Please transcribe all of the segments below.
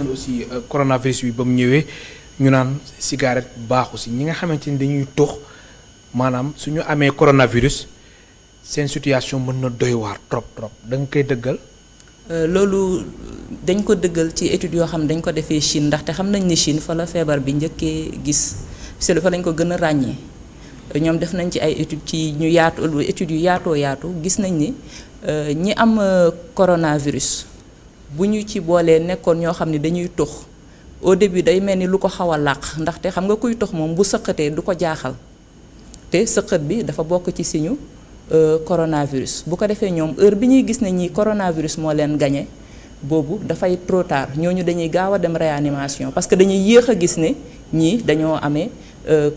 nañ aussi coronavirus bi ba mu ñëwee ñu naan cigarette baaxu si ñi nga xamante ni dañuy tux maanaam su ñu amee coronavirus seen situation mën na doy waar trop da nga koy dëggal. loolu dañ ko dëggal ci études yoo xam ne dañ ko defee Chine ndaxte xam nañ ni Chine fa la feebar bi njëkkee gis c'est fa lañ ko gën a ràññee ñoom def nañ ci ay études ci ñu yaatu études yu yaatu gis nañ ni ñi am coronavirus bu ñu ci boolee nekkoon ñoo xam ne dañuy tux au début day mel ni lu ko xaw a làq ndaxte xam nga kuy tux moom bu sëqatee du ko jaaxal te sëqat bi dafa bokk ci siñu coronavirus bu ko defee ñoom heure bi ñuy gis ne ñi coronavirus moo leen gañe boobu dafay trop tard ñooñu dañuy gaaw a dem réanimation parce que dañuy yéex a gis ne ñii dañoo amee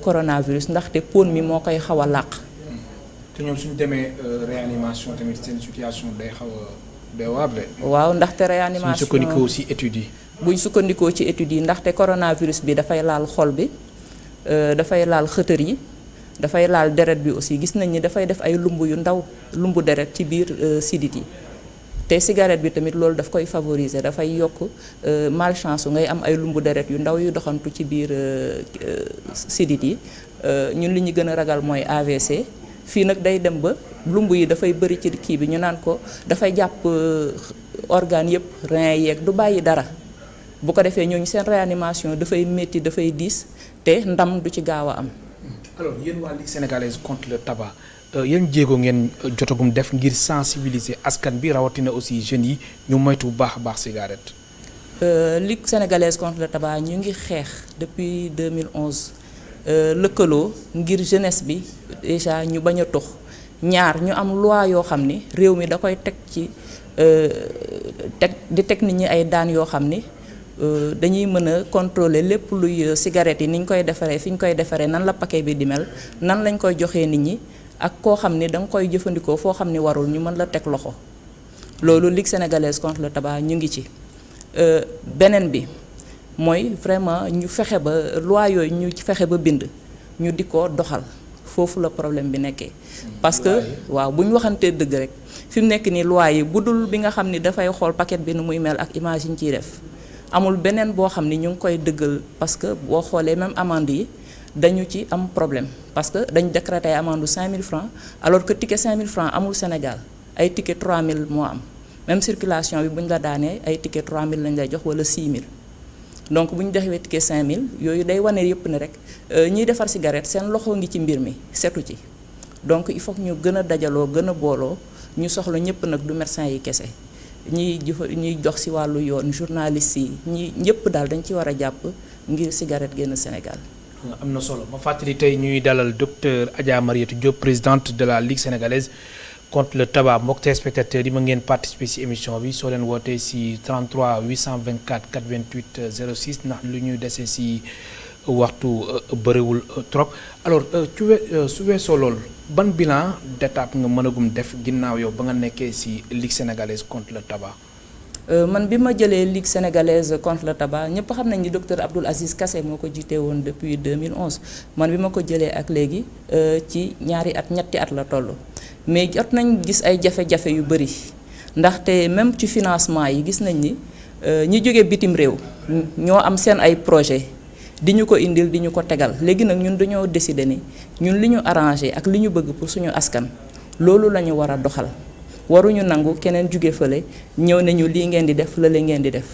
coronavirus ndaxte pon mi moo koy xaw a làq. te ñoom suñu demee réanimation tamit seen situation day xaw a day waable. waaw ndaxte réanimation suñu sukkandikoo ci études yi. buñ sukkandikoo ci études yi ndaxte coronavirus bi dafay laal xol bi dafay laal xëtër yi. dafay laal deret bi aussi gis nañ ni dafay def ay lumb yu ndaw lumbu deret ci biir sidit yi te cigarette bi tamit loolu daf koy favoriser dafay yokk malchance ngay am ay lumbu deret yu ndaw yu doxantu ci biir sidit yi ñun li ñu gën a ragal mooy AVC fii nag day dem ba lumb yi dafay bëri ci kii bi ñu naan ko dafay jàpp organe yëpp rein yeeg du bàyyi dara bu ko defee ñooñu seen réanimation dafay métti dafay diis te ndam du ci gaaw a am. alors yéen waa Ligue sénégalaise contre le tabac yéen jéego ngeen jotagum def ngir sensibiliser askan bi rawatina aussi jeunes yi ñu moytu bu baax a baax cigarette. Ligue sénégalaise contre le tabac ñu ngi xeex depuis 2011 lëkkaloo ngir jeunesse bi déjà ñu bañ a tux ñaar ñu am loi yoo xam ni réew mi da koy teg ci teg nit ñi ay daan yoo xam ni. Dañuy mën a contrôler lépp luy cigarette yi ni ñu koy defaree fi ñu koy defaree nan la paquet bi di mel nan lañ koy joxee nit ñi ak koo xam ni da nga koy jëfandikoo foo xam ni warul ñu mën la teg loxo loolu Ligue sénégalaise contre le tabac ñu ngi ci. beneen bi mooy vraiment ñu fexe ba loi yooyu ñu fexe ba bind ñu di ko doxal foofu la problème bi nekkee. parce que waaw bu ñu waxantee dëgg rek fi mu nekk nii loi yi bu dul bi nga xam ni dafay xool paquet bi nu muy mel ak image yi ñu ciy def. amul beneen boo xam ni ñu ngi koy dëggal parce que boo xoolee même amende yi dañu ci am problème parce que dañu décréter amende 5000 francs alors que ticket 5000 francs amul Sénégal ay ticket 3000 moo am même circulation bi bu ñu la daanee ay ticket 3000 lañ lay jox wala 6000 donc bu ñu defee ticket 5000 yooyu day wane yëpp ne rek ñiy defar cigarette seen loxo ngi ci mbir mi setu ci donc il faut que ñu gën a dajaloo gën a booloo ñu soxla ñëpp nag du médecin yi kese. ñuy dox ci wàllu yoon journaliste yi ñi ñëpp daal dañ ci war a jàpp ngir cigarette génn Sénégal. am na solo ma fàttali tey ñuy dalal docteur Adja Mariétou Diop présidente de la Ligue sénégalaise contre le tabac mbokk téléspectateurs yi ma ngeen participer ci émission bi soo leen wootee ci 33 824 88 06 ndax lu ñuy desee ci waxtu bëriwul trop alors su weesoo loolu ban bilan d'étape nga mënagum def ginnaaw yow ba nga nekkee ci Ligue sénégalaise contre le tabac. man bi ma jëlee Ligue sénégalaise contre le tabac ñëpp xam nañ ni docteur Abdoul Aziz Kassé moo ko jiite woon depuis 2011 man bi ma ko jëlee ak léegi ci ñetti at la toll mais jot nañ gis ay jafe-jafe yu bëri ndaxte même ci financement yi gis nañ ni ñi jógee bitim réew ñoo am seen ay projet di ñu ko indil di ñu ko tegal léegi nag ñun dañoo décider ni ñun li ñu arrangé ak li ñu bëgg pour suñu askan loolu la ñu war a doxal waruñu nangu keneen jóge fële ñëw nañu lii ngeen di def lële ngeen di def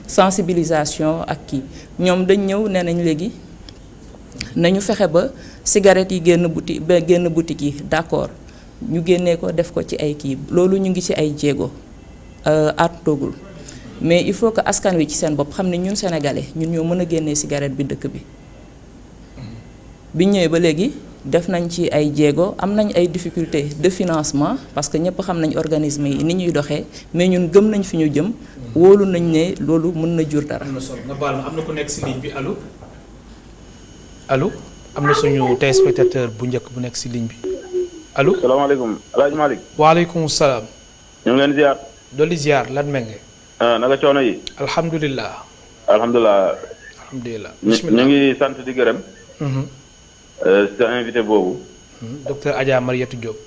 sensibilisation ak kii ñoom dañ ñëw nee nañ léegi nañu fexe ba cigarette yi génn boutique yi d'accord ñu génnee ko def ko ci ay kii loolu ñu ngi ci ay jéego toogul mais il faut que askan wi ci seen bopp xam ne ñun sénégalais ñun ñoo mën a génnee cigarette bi dëkk bi biñ ñëwee ba léegi def nañ ci ay jéego am nañ ay difficultés de financement parce que ñëpp xam nañ organisme yi ni ñuy doxee mais ñun gëm nañ fi ñu jëm wóolu nañ ne loolu mën na jur dara. am na solo nga baal ma am na ku nekk ci ligne bi allo am na suñu téléspectateur bu njëkk bu nekk ci ligne bi allo. salaamaaleykum El Hadj Malick. waaleykum salaam. ñu ngi leen ziar. dolli ziar lan menge. naka coono yi. alhamdulilah. alhamdulilah. bismillah ñu ngi sant di gërëm. sa invité boobu. docteur Adja Mariétou Diop.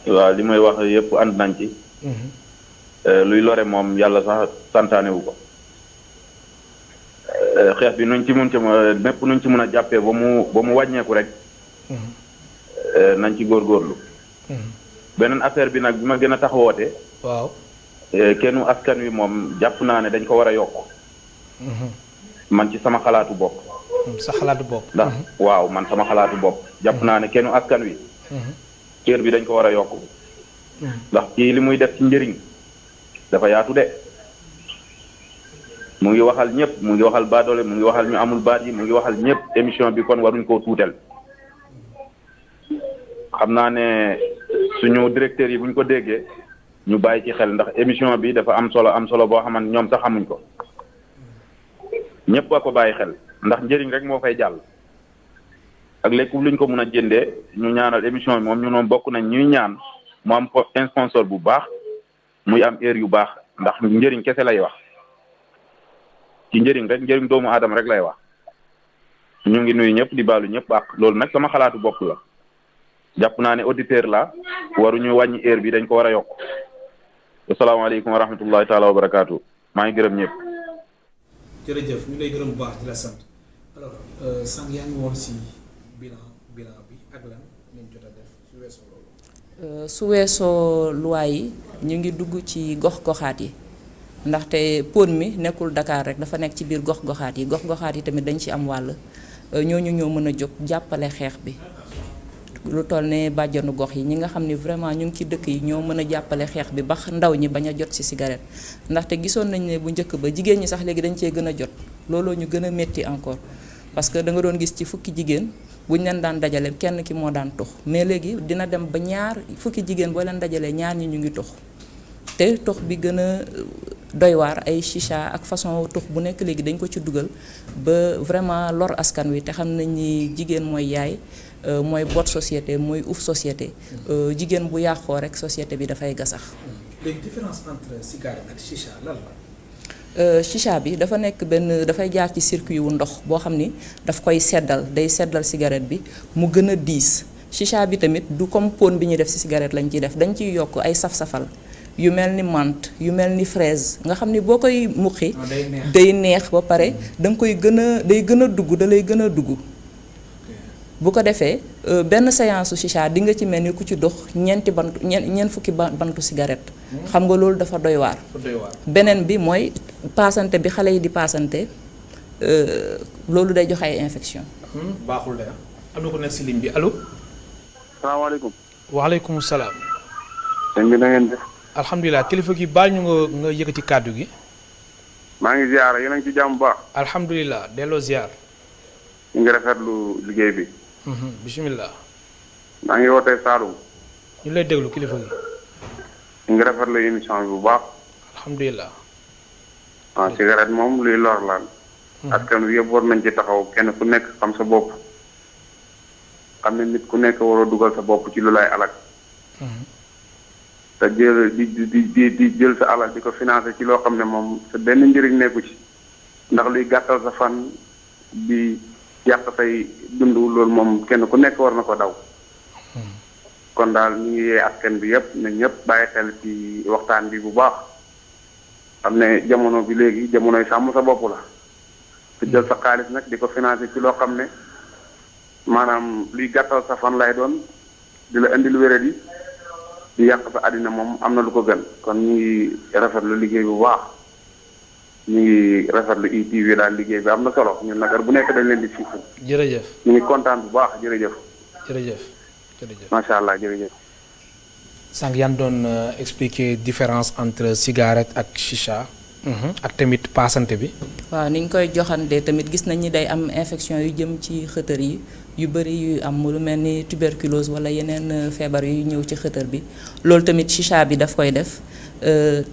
waaw li may wax yëpp ànd nañ ci. luy lore moom yàlla sax santaane wu ko. xeex bi nuñ ci mun ci mépp nuñ ci mun a jàppee ba mu wàññeeku rek nañ ci góorgóorlu. beneen affaire bi nag bi ma gën a tax woote. waaw. kennu askan wi moom jàpp naa ne dañ ko war a yokk. man ci sama xalaatu bopp. sa xalaatu bopp. ndax waaw man sama xalaatu bopp. jàpp naa ne kennu askan wi. cër bi dañ ko war a yokk. ndax kii li muy def ci njëriñ dafa yaatu de. mu ngi waxal ñëpp mu ngi waxal baadoole mu ngi waxal ñu amul baat yi mu ngi waxal ñëpp émission bi kon waruñ koo tuutel. xam naa ne suñu directeur yi buñ ko déggee ñu bàyyi ci xel ndax émission bi dafa am solo boo xamante ñoom sax xamuñ ko ñëpp a ko bàyyi xel ndax njëriñ rek moo fay jàll. ak lépp luñ ko mun a jëndee ñu ñaanal émission bi moom ñu noonu bokk nañ ñuy ñaan mu am sponsor bu baax muy am heure yu baax ndax njëriñ kese lay wax ci njëriñ rek njëriñ doomu aadama rek lay wax. ñu ngi nuyu ñëpp di baalu ñëpp ak loolu nag sama xalaatu bopp la. jàpp naa ne auditeur la waruñu wàññi heure bi dañ ko war a yokk. asalaamaaleykum wa rahmatullahi taala wa barakaatu maa ngi gërëm ñëpp. jërëjëf ñu lay gërëm bu baax di la sant alors sànq yaa ngi woon si bilan bi ak lan lañ jot a def su weesoo loolu. su weesoo loi yi ñu ngi dugg ci gox-goxaat yi ndaxte pône mi nekkul Dakar rek dafa nekk ci biir gox-goxaat yi gox-goxaat yi tamit dañ ci am wàll ñooñu ñoo mën a jóg jàppale xeex bi. lu toll ne bàjjanu gox yi ñi nga xam ni vraiment ñu ngi ci dëkk yi ñoo mën a jàppale xeex bi ba ndaw ñi bañ a jot ci cigarette ndaxte gisoon nañ ne bu njëkk ba jigéen ñi sax léegi dañ cee gën a jot looloo ñu gën a métti encore parce que da nga doon gis ci fukki jigéen buñ leen daan dajale kenn ki moo daan tux mais léegi dina dem ba fukki jigéen boo leen dajalee ñaar ñi ñu ngi tux te tux bi gën a doy waar ay chicha ak façon tux bu nekk léegi dañ ko ci dugal ba vraiment lor askan wi te xam nañ ni jigéen mooy yaay mooy boot société mooy uuf société jigéen bu yàqoo rek société bi dafay gasax. léegi différence entre cigarette ak chicha lan la. chicha bi dafa nekk dafay jaar ci circuit wu ndox boo xam ni daf koy day seddal cigarette bi mu gën a diis chicha bi tamit du comme pône bi ñuy def ci cigarette lañ ciy def dañ ciy yokk ay saf-safal yu mel ni menthe yu mel ni fraise nga xam ni boo koy muqi day neex ba pare da nga koy day gën a dugg da lay gën a dugg. bu ko defee benn séance chicha di nga ci mel ni ku ci dox ñeent fukki bantu cigarette. xam nga loolu dafa doy waar. beneen bi mooy paasante bi xale yi di paasante loolu day joxe ay infection. baaxul de am na ko nekk si ligne bi allo. salaamaaleykum. waaleykum salaam. sëñ bi na ngeen def. alhamdulilah kilifa gi baal ñu nga yëkkati kàddu gi. maa ngi ziar yéen a ngi ci jàmm bu baax. alhamdulilah delloo ziar. ñu ngi rafetlu liggéey bi. bisimilah. maa ngi wootee Saloum. ñu lay déglu kilifa gi. ñu ngi rafetlu émission bi bu baax. alhamdulilah. cigarette moom luy lor la. askan wi yëpp war nañ ci taxaw kenn ku nekk xam sa bopp. xam ne nit ku nekk waroo dugal sa bopp ci lu lay alak. te jël di jël sa alal di ko financé ci loo xam ne moom sa benn njëriñ nekku ci. ndax luy gàttal sa fan di yàq say dund loolu moom kenn ku nekk war na ko daw. kon daal ñu ngi yee askan bi yëpp ne ñëpp bàyyi xel ci waxtaan bi bu baax. xam ne jamono bi léegi jamonoy sàmm sa bopp la. te jël sa xaalis nag di ko financé ci loo xam ne maanaam luy gàttal sa fan lay doon di la indil wéradi di yàq sa àddina moom am na lu ko gën kon ñu ngi rafetlu liggéey bu baax. ñu ngi rafetlu ITV daal liggéey bi am na solo ñun nag bu nekk dañ leen di siifu. jërëjëf ñu ngi kontaan bu baax jërëjëf. jërëjëf. macha allah jërëjëf. sànq yaa ngi doon expliquer différence entre cigarette ak chicha. ak tamit paasante bi. waaw ni ñu koy joxandee tamit gis nañ ni day am infection yu jëm ci xëtër yi yu bëri yu am lu mel ni tuberculose wala yeneen feebar yu ñëw ci xëtër bi loolu tamit chicha bi daf koy def.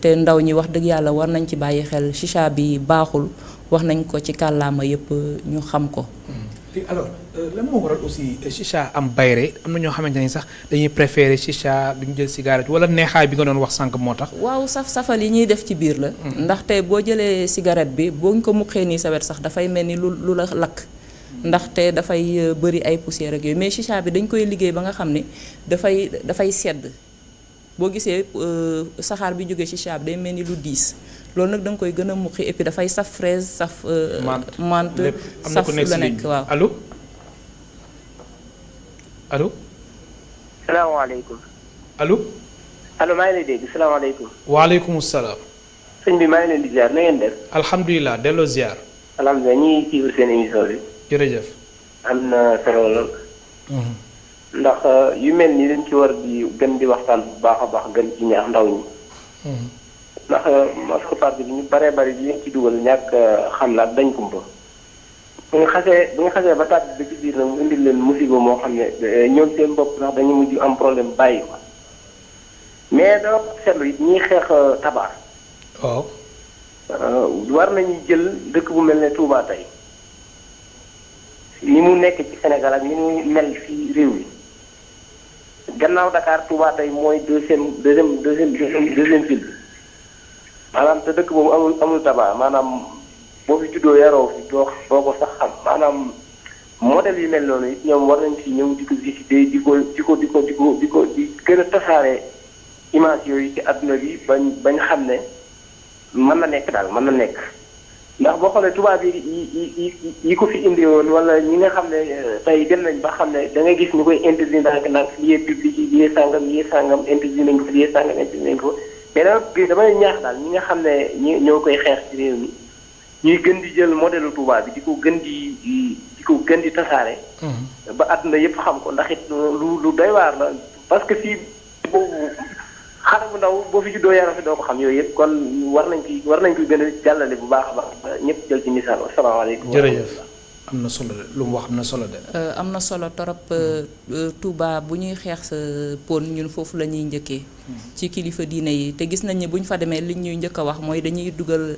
te ndaw ñi wax dëgg yàlla war nañ ci bàyyi xel chicha bi baaxul wax nañ ko ci kàllaama yëpp ñu xam ko. alors lan moo waral aussi chicha am bayre am na ñoo xamante ni sax dañuy préférer chicha duñu jël cigarette wala neexaay bi nga doon wax sànq moo tax. waaw safal yi ñuy def ci biir la. ndaxte boo jëlee cigarette bi boo ñu ko muqee nii sa wet sax dafay mel ni lu la lakk. ndaxte dafay bëri ay poussière ak yooyu mais chicha bi dañ koy liggéey ba nga xam ne dafay sedd. boo gisee saxaar bi jógee ci chicha bi day mel ni lu diis loolu nag da nga koy gën a muqi et puis dafay saf fraise saf menthe lépp am na saf ku nekk lu si ligne nekk bi waaw allo allo salaamaaleykum. allo allo maa ngi lay dégg salaamaaleykum. waaleykum salaam. sëñ bi maa ngi leen di ziar na ngeen def. alhamdulilah delloo ziar. alhamdulilah ñu ngi suivre seen émission bi. jërëjëf. am na solo lool. ndax yu mel ni dañ ci war di gën di waxtaan bu baax a baax gën ci ñaax ndaw ñi. ndax masque parti bi ñu baree bari di leen ci dugal ñàkk xam la ak dañ kumpa. bu nga xasee ba tàbbi ba ci biir nag mu indil leen musiba moo xam ne ñoom seen bopp ndax dañu mujj am problème bàyyi ko mais dama seetlu it ñiy xeex tabac. waaw. war nañu jël dëkk bu mel ne Touba tey ni mu nekk ci Sénégal ak ni mu mel fii réew mi gannaaw Dakar Touba tey mooy deuxième ville bi maanaam te dëkk boobu amul tabac maanaam boo fi juddoo yaroo fi doo ko sax xam maanaam modèle yu mel noonu it ñoom war nañ fi ñëw di ko visiter di gën a tasaare image yooyu ci adduna bi bañ xam ne mën na nekk daal mën na nekk ndax boo xoolee tubaab yi ko fi indi woon wala ñi nga xam ne tey dem nañ ba xam ne da ngay gis ñu koy interdit ndànk lieu public yi lieu sàngam interdit nañ ko fi lieu sàngam interdit nañ ko mais damay ñaax daal ñi nga xam ne ñoo koy xeex ci réew mi ñuy gën di jël modèle tubaab bi di ko gën di tasaare ba àdduna yëpp xam ko ndax it lu doy waar la parce que fii boobu xale bu ndaw boo fi juddoo yaram fi doo ko xam yooyu yëpp kon war nañ koy gën a jàllale bu baax a baax ñëpp jël ci misaal asalaamaaleykum. jërëjëf am na solo de lu mu wax am na solo de. am na solo torop Touba bu ñuy xeex sa pon ñun foofu la ñuy njëkkee ci kilifa diine yi te gis nañ ne bu ñu fa demee li ñuy njëkk a wax mooy dañuy dugal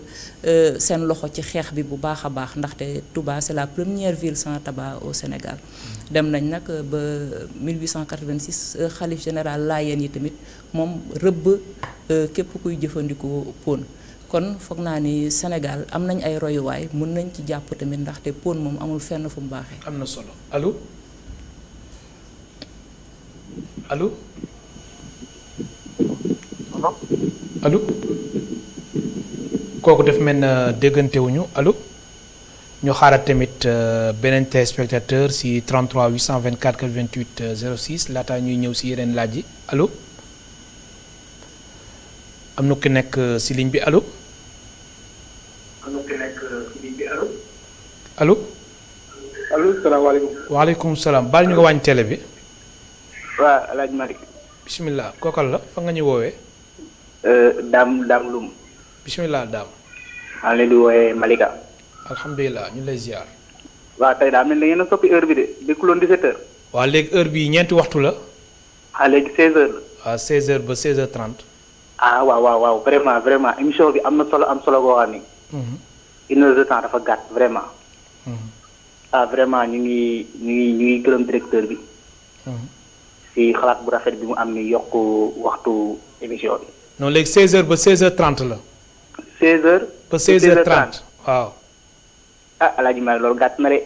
seen loxo ci xeex bi bu baax a baax ndaxte Touba c'est la première ville sans tabac au Sénégal dem nañ nag ba 1886 xalif général Laayeen yi tamit moom rëbb képp kuy jëfandikoo pon kon foog naa ni Sénégal am nañ ay royuwaay mën nañ ci jàpp tamit ndaxte pon moom amul fenn fu mu baaxee. am na solo allo allo allo kooku def mel na déggante wuñu allo ñu xaaral tamit beneen téléspectateur si 33 824 88 06 laataa ñuy ñëw si yeneen laaj yi allo am na ku nekk si ligne bi allo. allo. allo salaamaaleykum. waaleykum salaam baal ñu nga wàññi télé bi. waaw El Hadj Malick. bisimilah kookal la fa nga ñu woowee. Dame Loum. bisimilah Dame. maa ngi leen di woowee Malika. alhamdulilah ñu lay ziar. waaw tey daa mel ni da ngeen a soppi heure bi de dégguloon 17h. waaw léegi heure bii ñeenti waxtu la. léegi 16h la. waaw 16h ba 16h30. waaw vraiment émission bi am na solo goo xam ni. 1 heure de temps dafa gàtt vraiment. Vraiment ñu ngi gërëm directeur bi. si xalaat bu rafet bi mu am ni yokk waxtu émission bi. non léegi 16h ba 16h30 la. 16h. ba 16h30 waaw. El Hadj Malick loolu gàtt na de.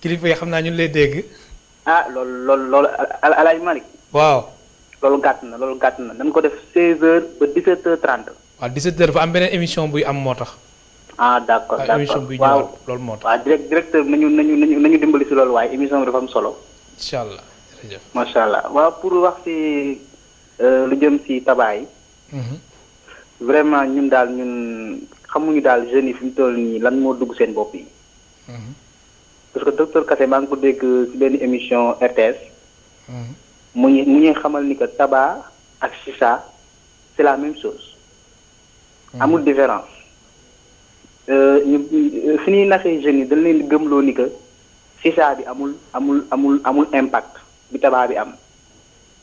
kilifa yi xam naa ñu lay dégg. loolu El Hadj Malick. waaw. loolu gàtt na dañ ko def 16h ba 17h30. waaw 17h dafa am beneen émission buy am moo tax. d'accord émission buy ñëwaat loolu moo tax. waaw directeur nañu dimbali si loolu waaye émission bi dafa am solo. incha allah jërëjëf. macha allah waaw pour wax si lu jëm si tabac yi. vraiment ñun xamuñu daal jeunes yi fi mu toll nii lan moo dugg seen bopp yi. parce que docteur Kassé maa ngi ko dégg si benn émission RTS. mu ñuy xamal ni que tabac ak chicha c'est la même chose. amul différence. fi ñuy naxee jeunes yi dañ leen di gëmloo ni que chicha bi amul impact bi tabac bi am.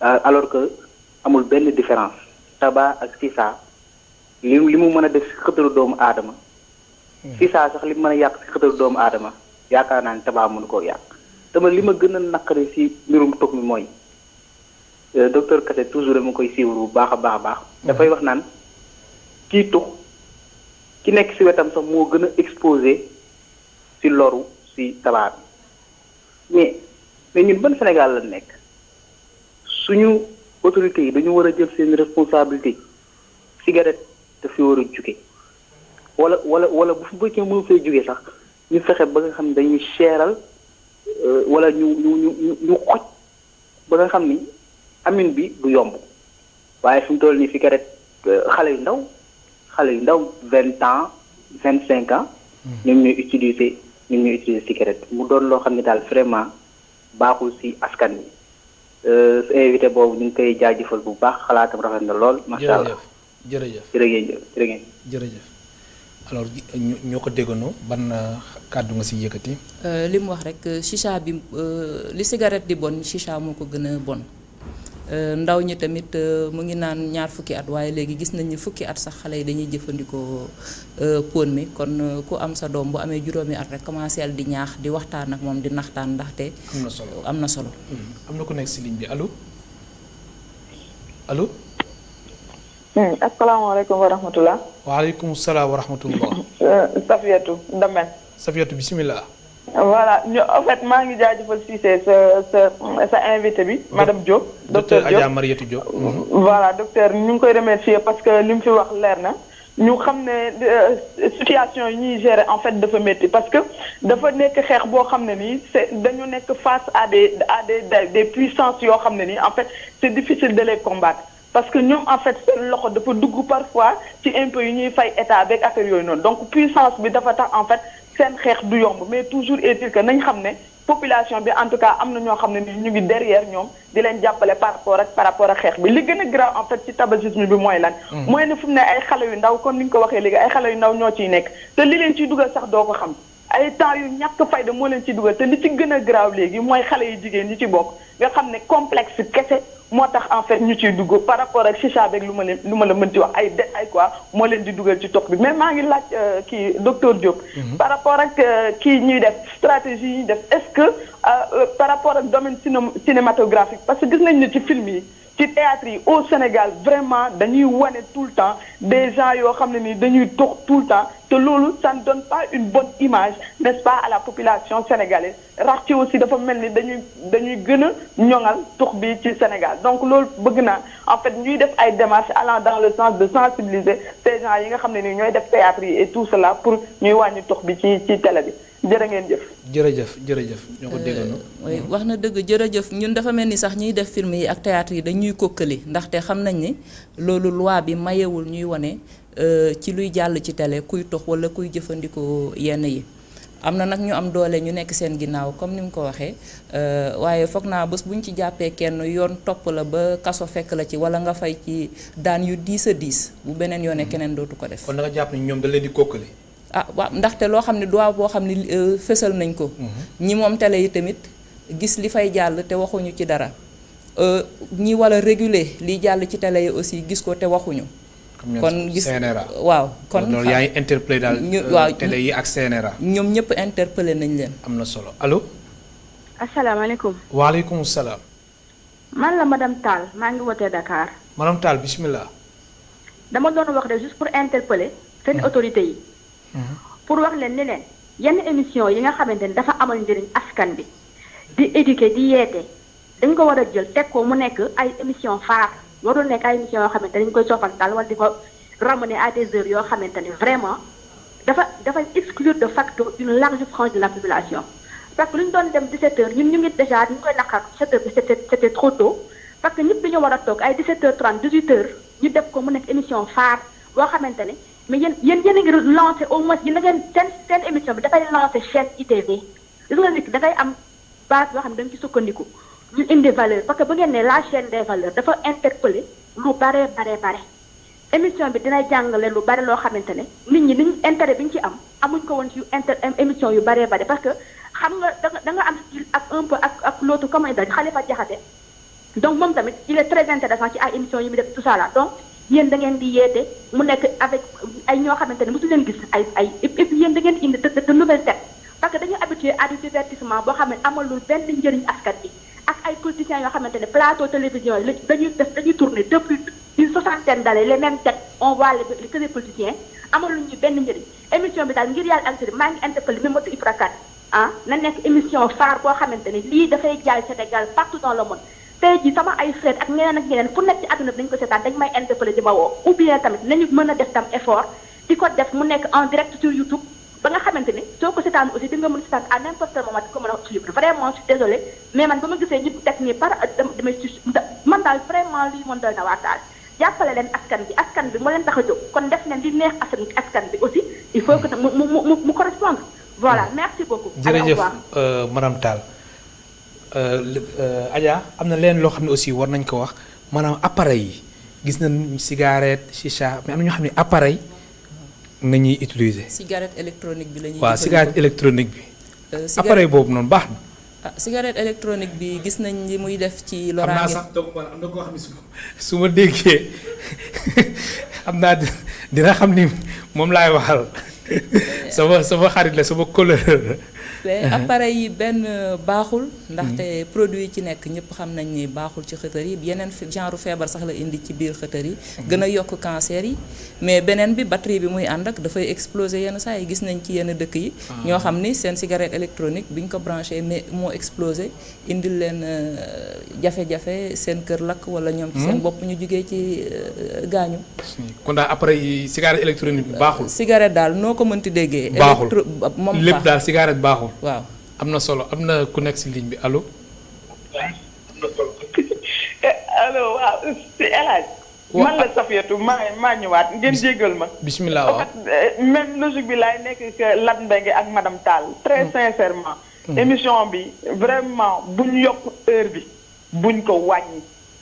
alors que amul benn différence. tabac ak chicha li mu mën a def si xëtalu doomu aadama. chicha sax li mu mën a yàq si xëtalu doomu aadama yaakaar naa ni tabac mënu koo yàq. dama li ma gën a naqari si mbirum toog mi mooy. docteur Kassé toujours dama koy suivre bu baax a baax. dafay wax naan kii tux ki nekk si wetam sax moo gën a exposé si loru si tabac bi mais ñun ban Sénégal la nekk suñu autorités yi dañu war a jël seen responsabilité cigarette daf fi war a jóge wala bu fekkee mënu fay jóge sax ñu fexe ba nga xam ne dañuy seeral wala ñu xoj ba nga xam ni amin bi du yomb waaye fi mu toll nii cigarette xale yu ndaw 20 ans 25 ans ñoom ñooy utiliser cigarette mu doon loo xam ne daal vraiment baaxul ci askan wi su invité boobu ñu ngi koy jaajëfal bu baax xalaatam rafet na lool. macha allah jërëjëf alors ñoo ko déggandoo ban kàddu nga ci yëkkati. li mu wax rek chicha bi li cigarette di bon chicha moo ko gën a bon ndaw ñi tamit mu ngi naan 2 fukki at waaye léegi gis nañ ni fukki at sax xale yi dañuy jëfandikoo pon mi kon ku am sa doom bu amee juróomi at rek commencé di ñaax di waxtaan ak moom di naxtaan ndaxte. am na solo. am na ku nekk ci ligne bi allo. asalaamaaleykum wa rahmatulah. waaleykum salaam wa rahmatullah. Safiatou bisimilah. voilà en fait maa ngi jaajëfal Cissé sa invité bi madame Diop. docteur Adja Mariétou Diop. voilà docteur ñu ngi koy remercier parce que li mu fi wax leer na ñu xam ne situation yi ñuy gérer en fait dafa métti parce que dafa nekk xeex boo xam ne nii dañu nekk face à des puissances yoo xam ne nii en fait c'est difficile de les combattre. parce que ñoom en fait seen loxo dafa dugg parfois ci impôts yi ñuy fay état beeg affaire yooyu noonu donc puissance bi dafa tax en fait seen xeex du yomb mais toujours est-il que nañ xam ne population bi en tout cas am na ñoo xam ne ni ñu ngi derrière ñoom di leen jàppale par rapport ak xeex bi li gën a grave en fait ci tabagisme bi mooy lan. mooy ne fu mu ne ay xale yu ndaw kon ni ñu ko waxee léegi ay xale yu ndaw ñoo ciy nekk te li leen ciy dugal sax doo ko xam ay temps yu ñàkk fayda moo leen ciy dugal te li ci gën a grave léegi mooy xale yu jigéen ñi ci bokk nga xam ne complexe kese. moo tax en fait ñu ciy dugg par rapport ak chicha beeg lu ma la mën ci wax ay quoi moo leen di dugal ci tox bi mais maa ngi laaj kii docteur Diop. par rapport ak kii ñuy def stratégie yi ñuy def est-ce que par rapport ak domaine cinématographique parce que gis nañ ne ci film yi ci théâtre yi au Sénégal vraiment dañuy wane tout le temps des gens yoo xam ne ni dañuy tox tout le temps te loolu ça ne donne pas une bonne image n'est-ce pas à la population sénégalaise rax ci aussi dafa mel ni dañuy gën a ñoŋal tox bi ci Sénégal donc loolu bëgg naa en fait ñuy def ay démarches allant dans le sens de sensibiliser ces gens yi nga xam ne ni ñooy def théâtre yi et tout cela pour ñuy wàññi tox bi ci télé bi jërë ngeen jëf. jërëjëf ñoo ko déggandoo. wax na dëgg jërëjëf ñun dafa mel ni sax ñuy def film yi ak théâtre yi dañuy kokkali ndaxte xam nañ ni loolu loi bi mayewul ñuy wane ci luy jàll ci télé kuy tox wala kuy jëfandikoo yenn yi. am na nag ñu am doole ñu nekk seen ginnaaw comme ni mu ko waxee waaye foog naa bés bu ñu ci jàppee kenn yoon topp la ba kaso fekk la ci wala nga fay ci daan yu 10 a 10 bu beneen yoonee keneen dootu ko def. kon da nga jàpp ni ñoom da leen di kokkali. waaw ndaxte loo xam ne droit boo xam ne fësal nañ ko. ñi moom télé yi tamit gis li fay jàll te waxuñu ci dara ñi wala réguler liy jàll ci télé yi aussi gis ko te waxuñu. kon gis waaw kon loolu yaa ngi interpellé daal waaw télé yi ak CNRA. ñoom ñëpp interpellé nañ leen. am na solo allo. asalaamaaleykum. waaleykum salaam. man la madame Tall maa ngi wootee Dakar. madame Tall bismillah. dama doon wax de juste pour interpeller seen autorités yi. pour wax leen ni leen yenn émission yi nga xamante ni dafa amal njëriñ askan bi di éduquer di yeete dañ ko war a jël teg ko mu nekk ay émission phare warul nekk ay émission yoo xamante dañ koy soofantal wala di ko ramener à des heures yoo xamante ni vraiment dafay exclure de facto une large frange de la population. parce que lu ñu doon dem 17h ñun ñu ngi déjà ñu ngi koy naqar 17h bi c'était trop tôt parce que ñëpp dañoo war a toog ay 17h30 18h ñu def ko mu nekk émission phare boo xamante ne mais yéen a ngi lancé au moins yéen da ngeen seen émission bi dafay lancé chaîne ITV gis nga nit dafay am base boo xam ne dañ ci sukkandiku ñu indi valeur parce que bu ngeen ne la chaîne des valeurs dafa interpeller lu bare émission bi dina jàngale lu bare loo xamante ne nit ñi liñ intérêt bi ñu ci am amuñ ko woon ci émission yu bare parce que xam nga da nga am ak un peu ak l'autre comment dañ Khalifa Diakhaté donc moom tamit il est très intéressant ci ay émissions yi mu def tout ça là donc yéen da ngeen di yeete mu nekk avec ay ñoo xamante ne mosu leen gis ay et puis yéen da ngeen indi de nouvelles têtes parce que dañu habitué à du divertissement boo xam ne amalul benn njëriñ askan bi ak ay politiciens yoo xamante ne plateau télévision yi dañuy tourner depuis une 60aine d'années les mêmes têtes on voit les que les politiciens amaluñ ñu benn njëriñ émission bi daal ngir yàlla ak maa ngi interpellé Mamadou Ibra Kane na nekk émission phare boo xamante ne lii dafay jaay Sénégal partout dans le monde tey jii sama ay frère ak ñeneen fu nekk ci àdduna bi dañu ko seetaan dañ may interpellé di ma woo ou bien tamit nañu mën a def tam effort di ko def mu nekk en direct sur YouTube ba nga xamante ni soo ko seetaan aussi di nga mën a seetaan à n'importe quel moment di ko mën a suivre vraiment je suis désolée mais man ba ma gisee ñu teg nii damay man daal vraiment lii moom doy na waa daal jàppale leen askan bi moo leen tax a jóg kon def leen di neex askan bi aussi il faut que mu correspondre voilà merci beaucoup. jërëjëf madame Tall Adja am na leen loo xam ne aussi war nañ ko wax maanaam appareil yi gis nañ cigarette chicha mais am na ñoo xam ne appareil nañuy utiliser. cigarette électronique bi la ñuy. waaw cigarette électronique bi. appareil boobu noonu baax na. cigarette électronique bi gis nañ li muy def ci loraange. xam naa sax donc am na koo xam ne su ma déggee xam naa dina xam ni moom laay waxal sama xarit la sama couleur. mais appareil yi benn baaxul ndaxte produit yi ci nekk ñëpp xam nañ ni baaxul ci xëtër yi yeneen genre feebar sax la indi ci biir xëtër yi gën a yokk cancer yi mais beneen bi batterie bi muy ànd ak dafay exploser yenn saa yi gis nañ ci yenn dëkk yi ñoo xam ni seen cigarette électronique bi ñu ko branché mais moo explosé indil leen jafe-jafe seen kër lakk wala ñoom ci seen bopp ñu jugee ci gaañu. kon daal appareil yi cigarette électronique bi baaxul. cigarette daal noo ko mënti déggee. baaxul moom lépp daal cigarette baaxul. waaw am na solo am na ku nekk ci ligne bi allo. allo waaw si El Hadj. man la Safiatou maa ñëwaat ngeen jéggal ma. bismillah waaw même logique bi laay nekk que Lat Mbengue ak madame Tall. très sincèrement. émission bi vraiment buñ yokk heure bi buñ ko wàññi.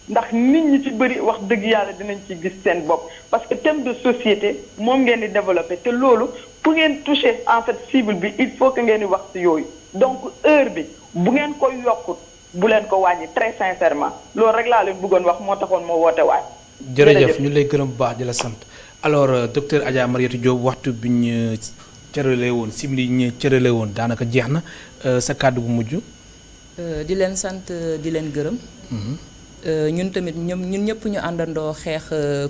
ndax nit ñi ci bëri wax dëgg yàlla dinañ ci gis seen bopp parce que thème de société moom ngeen di développer te loolu pour ngeen toucher en fait cible bi il faut que ngeen di wax ci yooyu donc heure bi bu ngeen ko yokkut bu leen ko wàññi très sincèrement loolu rek laa leen bëggoon wax moo taxoon moo woote waat. jërëjëf ñu lay gërëm bu baax di la sant alors docteur Adja Mariétou Diop waxtu bi ñu cëralee woon simili yi ñu cëralee woon daanaka jeex na sa kàddu bu mujj. di leen sant di leen gërëm. ñun tamit ñun ñëpp ñu àndandoo xeex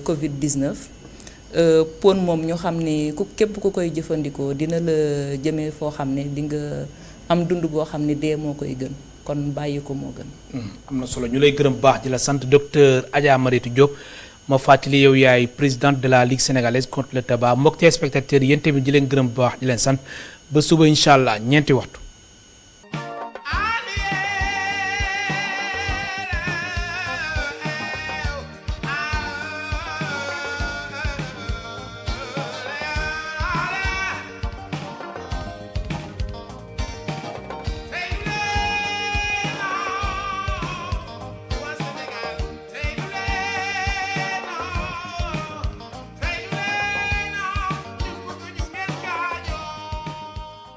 Covid 19 pon moom ñu xam ni képp ku koy jëfandikoo dina la jëmee foo xam ne di nga am dund boo xam ne dee moo koy gën kon bàyyi ko moo gën. am na solo ñu lay gërëm baax di la sant docteur Adja Mariétou Diop ma fàttali yow yaay présidente de la Ligue sénégalaise contre le tabac mbokk téléspectateurs yéen tamit di leen gërëm baax di leen sant ba suba incha allah ñeenti waxtu.